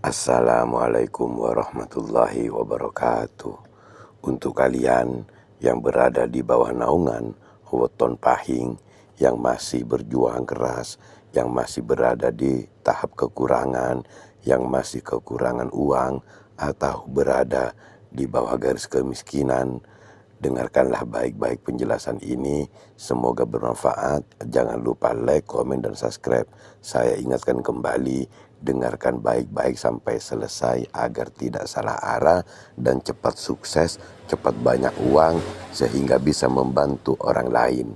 Assalamualaikum warahmatullahi wabarakatuh. Untuk kalian yang berada di bawah naungan Weton Pahing, yang masih berjuang keras, yang masih berada di tahap kekurangan, yang masih kekurangan uang, atau berada di bawah garis kemiskinan, dengarkanlah baik-baik penjelasan ini. Semoga bermanfaat. Jangan lupa like, komen, dan subscribe. Saya ingatkan kembali, dengarkan baik-baik sampai selesai agar tidak salah arah dan cepat sukses, cepat banyak uang sehingga bisa membantu orang lain.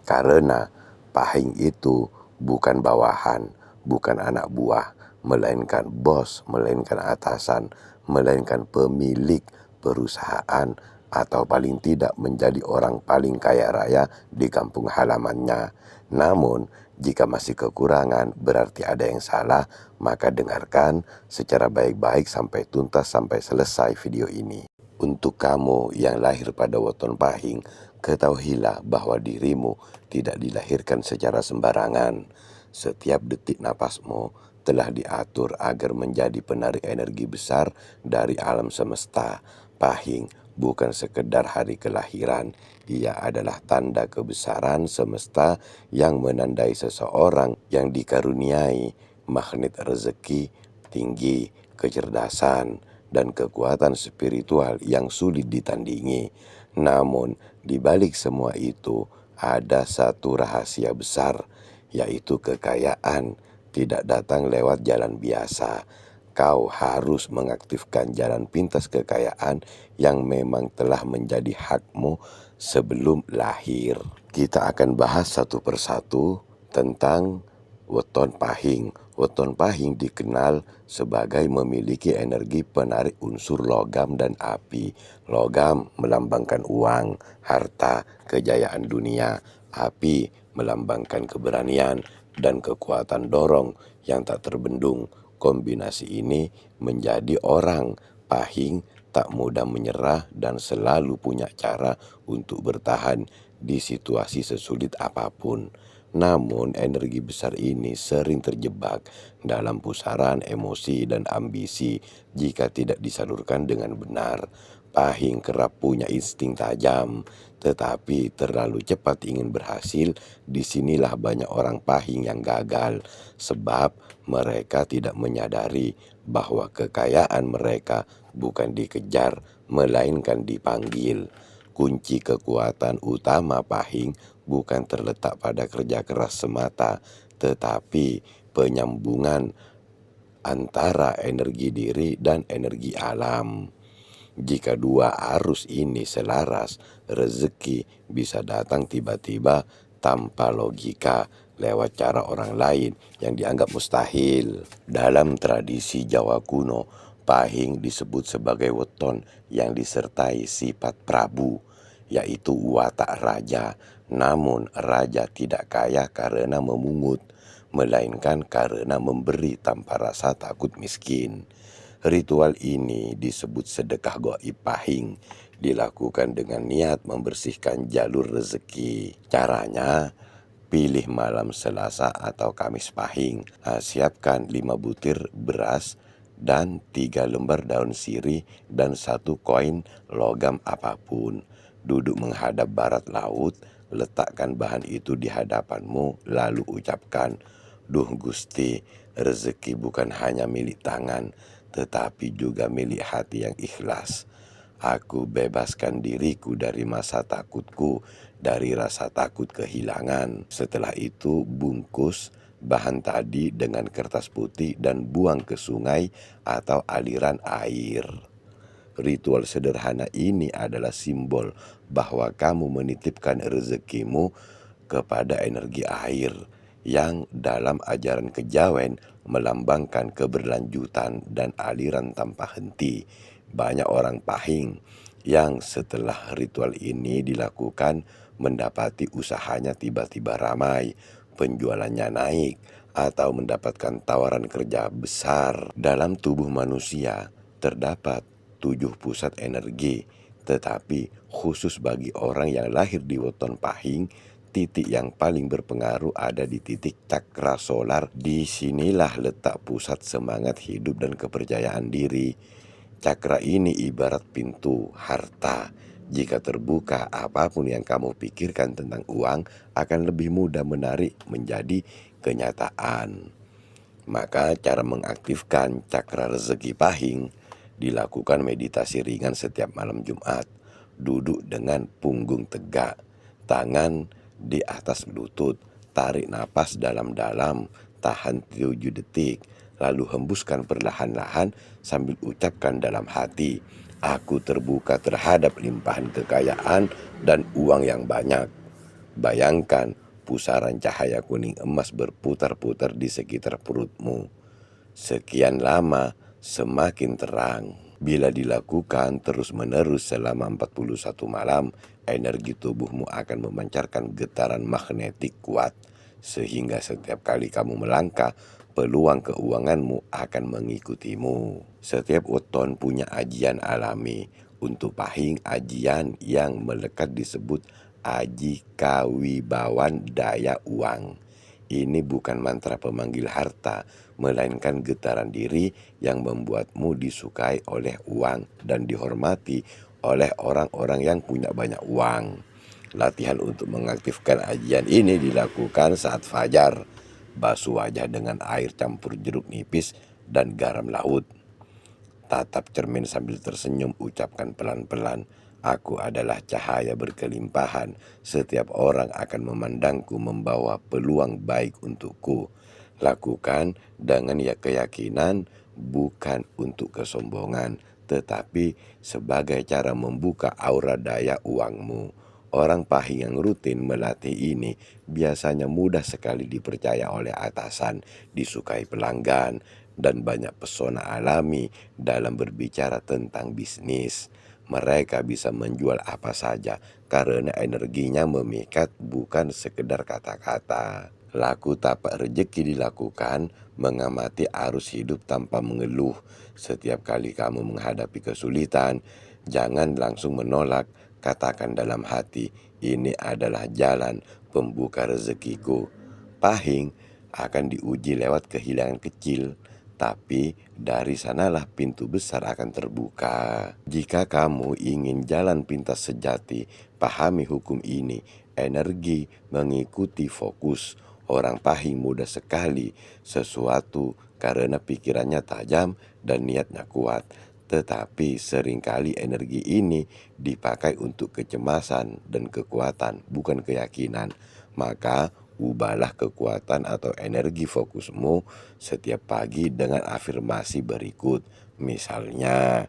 Karena Pahing itu bukan bawahan, bukan anak buah, melainkan bos, melainkan atasan, melainkan pemilik perusahaan, atau paling tidak menjadi orang paling kaya raya di kampung halamannya. Namun, jika masih kekurangan berarti ada yang salah, maka dengarkan secara baik-baik sampai tuntas, sampai selesai video ini. Untuk kamu yang lahir pada Weton Pahing, ketahuilah bahwa dirimu tidak dilahirkan secara sembarangan. Setiap detik napasmu telah diatur agar menjadi penarik energi besar dari alam semesta. Pahing bukan sekedar hari kelahiran, ia adalah tanda kebesaran semesta yang menandai seseorang yang dikaruniai magnet rezeki tinggi, kecerdasan, dan kekuatan spiritual yang sulit ditandingi. Namun, di balik semua itu ada satu rahasia besar, yaitu kekayaan tidak datang lewat jalan biasa. Kau harus mengaktifkan jalan pintas kekayaan yang memang telah menjadi hakmu sebelum lahir. Kita akan bahas satu persatu tentang Weton Pahing. Weton Pahing dikenal sebagai memiliki energi penarik unsur logam dan api. Logam melambangkan uang, harta, kejayaan dunia. Api melambangkan keberanian dan kekuatan dorong yang tak terbendung. Kombinasi ini menjadi orang Pahing tak mudah menyerah dan selalu punya cara untuk bertahan di situasi sesulit apapun. Namun energi besar ini sering terjebak dalam pusaran emosi dan ambisi jika tidak disalurkan dengan benar. Pahing kerap punya insting tajam, tetapi terlalu cepat ingin berhasil. Disinilah banyak orang Pahing yang gagal, sebab mereka tidak menyadari bahwa kekayaan mereka bukan dikejar, melainkan dipanggil. Kunci kekuatan utama Pahing bukan terletak pada kerja keras semata, tetapi penyambungan antara energi diri dan energi alam. Jika dua arus ini selaras, rezeki bisa datang tiba-tiba tanpa logika lewat cara orang lain yang dianggap mustahil. Dalam tradisi Jawa kuno, Pahing disebut sebagai weton yang disertai sifat Prabu, yaitu watak raja. Namun raja tidak kaya karena memungut, melainkan karena memberi tanpa rasa takut miskin. Ritual ini disebut sedekah goib Pahing, dilakukan dengan niat membersihkan jalur rezeki. Caranya, pilih malam Selasa atau Kamis Pahing. Siapkan 5 butir beras dan 3 lembar daun sirih dan 1 koin logam apapun. Duduk menghadap barat laut, letakkan bahan itu di hadapanmu, lalu ucapkan, "Duh Gusti, rezeki bukan hanya milik tangan, tetapi juga milik hati yang ikhlas. Aku bebaskan diriku dari masa takutku, dari rasa takut kehilangan." Setelah itu bungkus bahan tadi dengan kertas putih dan buang ke sungai atau aliran air. Ritual sederhana ini adalah simbol bahwa kamu menitipkan rezekimu kepada energi air yang dalam ajaran kejawen melambangkan keberlanjutan dan aliran tanpa henti. Banyak orang Pahing yang setelah ritual ini dilakukan mendapati usahanya tiba-tiba ramai, penjualannya naik, atau mendapatkan tawaran kerja besar. Dalam tubuh manusia terdapat 7 pusat energi, tetapi khusus bagi orang yang lahir di Weton Pahing titik yang paling berpengaruh ada di titik cakra solar. Disinilah letak pusat semangat hidup dan kepercayaan diri. Cakra ini ibarat pintu harta. Jika terbuka, apapun yang kamu pikirkan tentang uang akan lebih mudah menarik menjadi kenyataan. Maka cara mengaktifkan cakra rezeki pahing dilakukan meditasi ringan setiap malam Jumat. Duduk dengan punggung tegak, tangan di atas lutut, tarik napas dalam-dalam, tahan 7 detik, lalu hembuskan perlahan-lahan sambil ucapkan dalam hati, aku terbuka terhadap limpahan kekayaan dan uang yang banyak. Bayangkan pusaran cahaya kuning emas berputar-putar di sekitar perutmu. Sekian lama, semakin terang. Bila dilakukan terus-menerus selama 41 malam, energi tubuhmu akan memancarkan getaran magnetik kuat. Sehingga setiap kali kamu melangkah, peluang keuanganmu akan mengikutimu. Setiap weton punya ajian alami. Untuk pahing, ajian yang melekat disebut aji kawibawan daya uang. Ini bukan mantra pemanggil harta, melainkan getaran diri yang membuatmu disukai oleh uang dan dihormati oleh orang-orang yang punya banyak uang. Latihan untuk mengaktifkan ajian ini dilakukan saat fajar. Basuh wajah dengan air campur jeruk nipis dan garam laut. Tatap cermin sambil tersenyum, ucapkan pelan-pelan, aku adalah cahaya berkelimpahan. Setiap orang akan memandangku membawa peluang baik untukku. Lakukan dengan keyakinan, bukan untuk kesombongan, tetapi sebagai cara membuka aura daya uangmu. Orang pahing yang rutin melatih ini biasanya mudah sekali dipercaya oleh atasan, disukai pelanggan, dan banyak pesona alami dalam berbicara tentang bisnis. Mereka bisa menjual apa saja karena energinya memikat, bukan sekedar kata-kata. Laku tapak rejeki dilakukan mengamati arus hidup tanpa mengeluh. Setiap kali kamu menghadapi kesulitan, jangan langsung menolak. Katakan dalam hati, ini adalah jalan pembuka rezekiku. Pahing akan diuji lewat kehilangan kecil, tapi dari sanalah pintu besar akan terbuka. Jika kamu ingin jalan pintas sejati, pahami hukum ini. Energi mengikuti fokus. Orang pahing mudah sekali sesuatu karena pikirannya tajam dan niatnya kuat. Tetapi seringkali energi ini dipakai untuk kecemasan dan kekuatan, bukan keyakinan. Maka ubahlah kekuatan atau energi fokusmu setiap pagi dengan afirmasi berikut. Misalnya,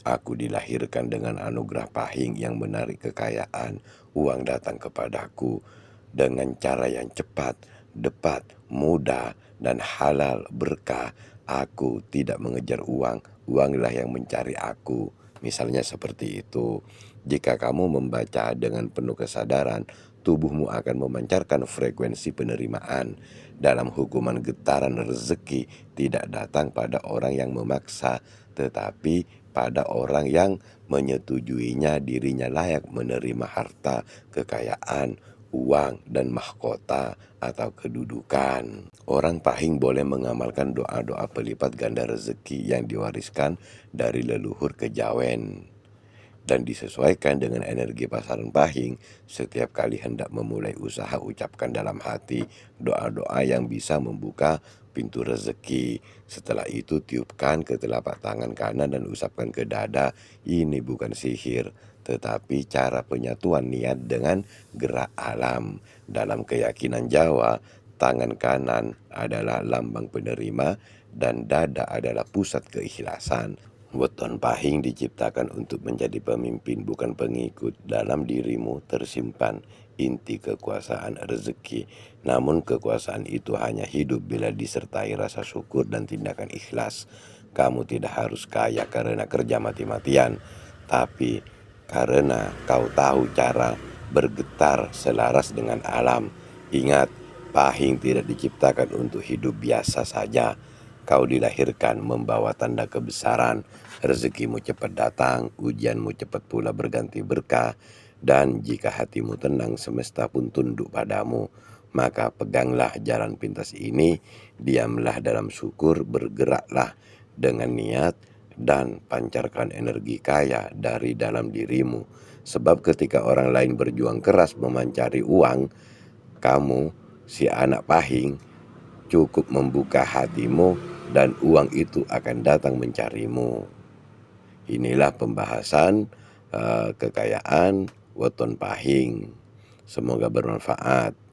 aku dilahirkan dengan anugerah pahing yang menarik kekayaan. Uang datang kepadaku dengan cara yang cepat, tepat, mudah, dan halal berkah. Aku tidak mengejar uang, uanglah yang mencari aku. Misalnya seperti itu. Jika kamu membaca dengan penuh kesadaran, tubuhmu akan memancarkan frekuensi penerimaan. Dalam hukuman getaran rezeki tidak datang pada orang yang memaksa, tetapi pada orang yang menyetujuinya dirinya layak menerima harta, kekayaan, uang, dan mahkota atau kedudukan. Orang pahing boleh mengamalkan doa-doa pelipat ganda rezeki yang diwariskan dari leluhur kejawen dan disesuaikan dengan energi pasaran pahing. Setiap kali hendak memulai usaha, ucapkan dalam hati doa-doa yang bisa membuka pintu rezeki. Setelah itu tiupkan ke telapak tangan kanan dan usapkan ke dada. Ini bukan sihir, tetapi cara penyatuan niat dengan gerak alam. Dalam keyakinan Jawa, tangan kanan adalah lambang penerima dan dada adalah pusat keikhlasan. Weton pahing diciptakan untuk menjadi pemimpin, bukan pengikut. Dalam dirimu tersimpan inti kekuasaan rezeki. Namun kekuasaan itu hanya hidup bila disertai rasa syukur dan tindakan ikhlas. Kamu tidak harus kaya karena kerja mati-matian, tapi karena kau tahu cara bergetar selaras dengan alam. Ingat, pahing tidak diciptakan untuk hidup biasa saja. Kau dilahirkan membawa tanda kebesaran. Rezekimu cepat datang, ujianmu cepat pula berganti berkah. Dan jika hatimu tenang, semesta pun tunduk padamu. Maka peganglah jalan pintas ini, diamlah dalam syukur, bergeraklah dengan niat, dan pancarkan energi kaya dari dalam dirimu. Sebab ketika orang lain berjuang keras memancari uang, kamu, si anak pahing, cukup membuka hatimu dan uang itu akan datang mencarimu. Inilah pembahasan kekayaan weton pahing. Semoga bermanfaat.